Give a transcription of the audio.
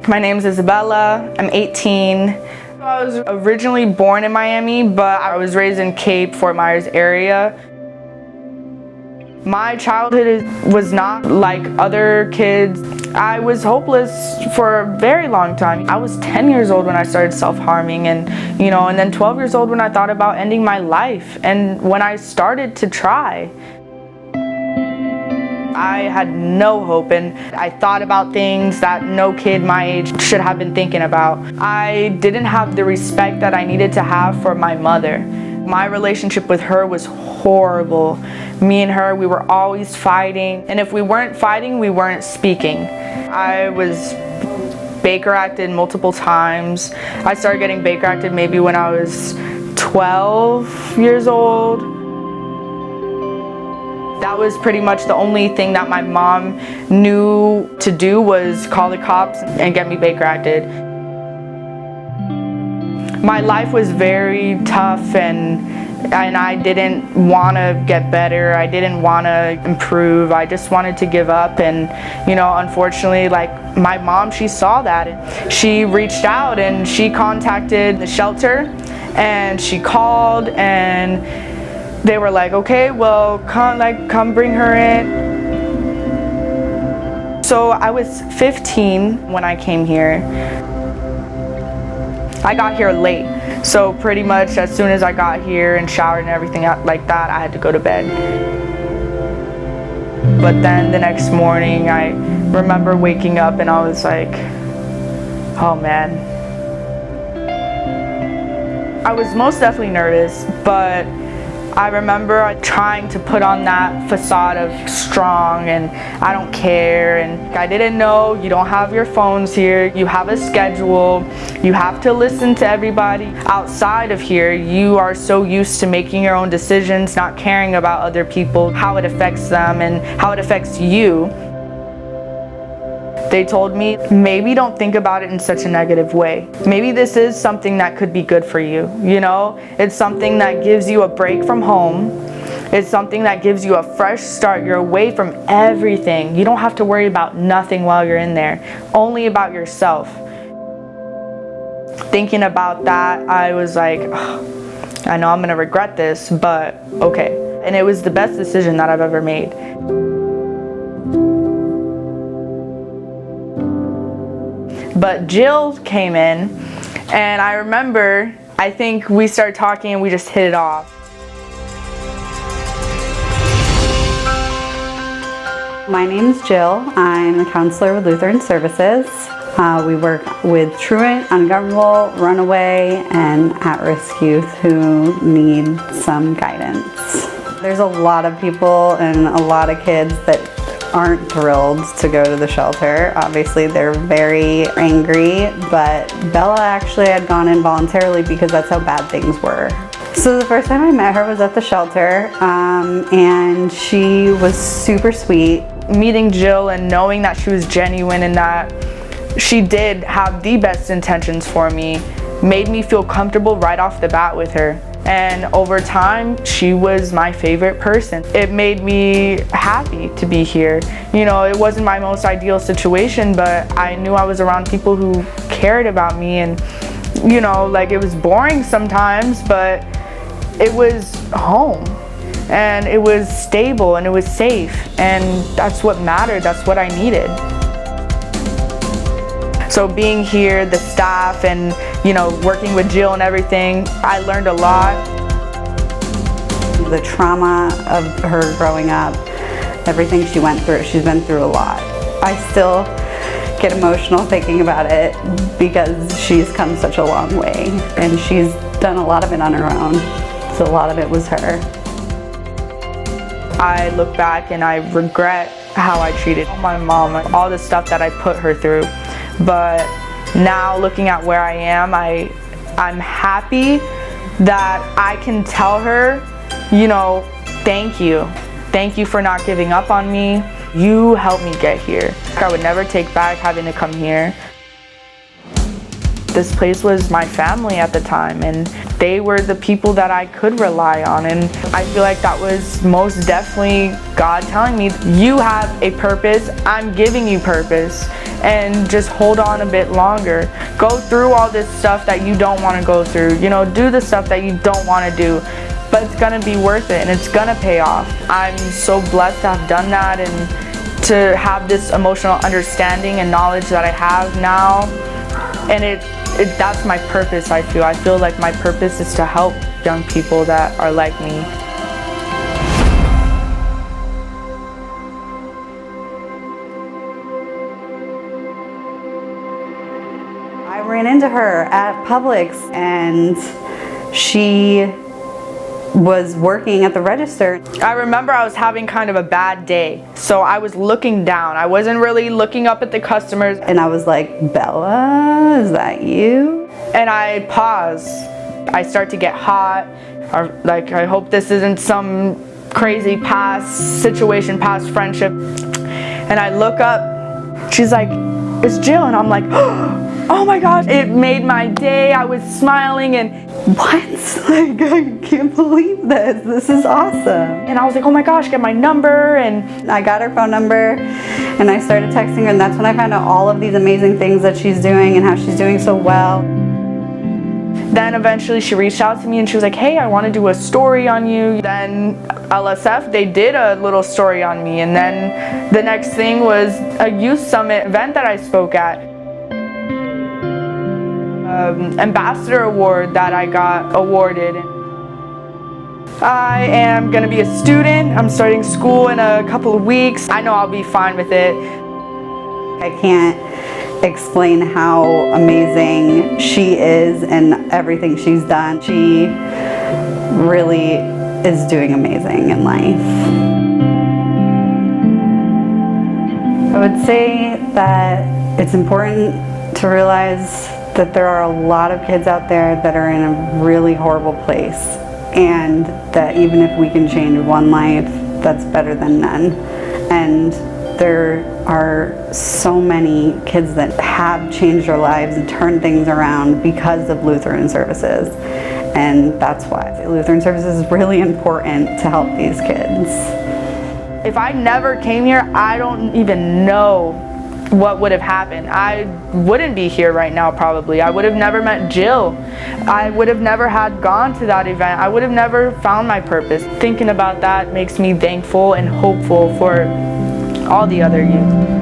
My name's Isabela. I'm 18. I was originally born in Miami, but I was raised in Cape, Fort Myers area. My childhood was not like other kids. I was hopeless for a very long time. I was 10 years old when I started self-harming and then 12 years old when I thought about ending my life. And when I started to try, I had no hope, and I thought about things that no kid my age should have been thinking about. I didn't have the respect that I needed to have for my mother. My relationship with her was horrible. Me and her, we were always fighting, and if we weren't fighting, we weren't speaking. I was Baker acted multiple times. I started getting Baker acted maybe when I was 12 years old. That was pretty much the only thing that my mom knew to do, was call the cops and get me Baker acted. My life was very tough, and I didn't want to get better. I didn't want to improve. I just wanted to give up, and unfortunately, like my mom, she saw that. She reached out and she contacted the shelter, and she called, and they were like, okay, well, come bring her in. So I was 15 when I came here. I got here late, so pretty much as soon as I got here and showered and everything like that, I had to go to bed. But then the next morning, I remember waking up and I was like, oh man. I was most definitely nervous, but I remember trying to put on that facade of strong and I don't care, and I didn't know you don't have your phones here, you have a schedule, you have to listen to everybody. Outside of here, you are so used to making your own decisions, not caring about other people, how it affects them and how it affects you. They told me, maybe don't think about it in such a negative way. Maybe this is something that could be good for you, It's something that gives you a break from home. It's something that gives you a fresh start. You're away from everything. You don't have to worry about nothing while you're in there, only about yourself. Thinking about that, I was like, oh, I know I'm gonna regret this, but okay. And it was the best decision that I've ever made. But Jill came in, and I remember, I think we started talking and we just hit it off. My name's Jill. I'm a counselor with Lutheran Services. We work with truant, ungovernable, runaway, and at-risk youth who need some guidance. There's a lot of people and a lot of kids that aren't thrilled to go to the shelter. Obviously they're very angry, but Bella actually had gone in voluntarily because that's how bad things were. So the first time I met her was at the shelter, and she was super sweet. Meeting Jill and knowing that she was genuine and that she did have the best intentions for me made me feel comfortable right off the bat with her. And over time, she was my favorite person. It made me happy to be here. It wasn't my most ideal situation, but I knew I was around people who cared about me, and it was boring sometimes, but it was home, and it was stable, and it was safe, and that's what mattered. That's what I needed. So being here, the staff, and working with Jill and everything, I learned a lot. The trauma of her growing up, everything she went through, she's been through a lot. I still get emotional thinking about it because she's come such a long way, and she's done a lot of it on her own. So a lot of it was her. I look back and I regret how I treated my mom, all the stuff that I put her through. But now looking at where I am, I'm happy that I can tell her, thank you. Thank you for not giving up on me. You helped me get here. I would never take back having to come here. this place was my family at the time, and they were the people that I could rely on. And I feel like that was most definitely God telling me, you have a purpose, I'm giving you purpose, and just hold on a bit longer. Go through all this stuff that you don't want to go through, you know, do the stuff that you don't want to do, but it's gonna be worth it and it's gonna pay off. I'm so blessed to have done that and to have this emotional understanding and knowledge that I have now. And that's my purpose, I feel. I feel like my purpose is to help young people that are like me. I ran into her at Publix and she was working at the register. I remember I was having kind of a bad day, so I was looking down. I wasn't really looking up at the customers. And I was like, Bella, is that you? And I pause. I start to get hot. Like, I hope this isn't some crazy past situation, past friendship. And I look up, she's like, it's Jill. And I'm like, oh my gosh, it made my day. I was smiling and what? Like, I can't believe this. This is awesome. And I was like, oh my gosh, get my number. And I got her phone number and I started texting her, and that's when I found out all of these amazing things that she's doing and how she's doing so well. Then eventually she reached out to me and she was like, hey, I want to do a story on you. Then LSF, they did a little story on me. And then the next thing was a youth summit event that I spoke at. Ambassador award that I got awarded. I am gonna be a student. I'm starting school in a couple of weeks. I know I'll be fine with it. I can't explain how amazing she is and everything she's done. She really is doing amazing in life. I would say that it's important to realize that there are a lot of kids out there that are in a really horrible place, and that even if we can change one life, that's better than none. And there are so many kids that have changed their lives and turned things around because of Lutheran services, and that's why Lutheran services is really important to help these kids. If I never came here, I don't even know what would have happened. I wouldn't be here right now probably. I would have never met Jill. I would have never had gone to that event. I would have never found my purpose. Thinking about that makes me thankful and hopeful for all the other youth.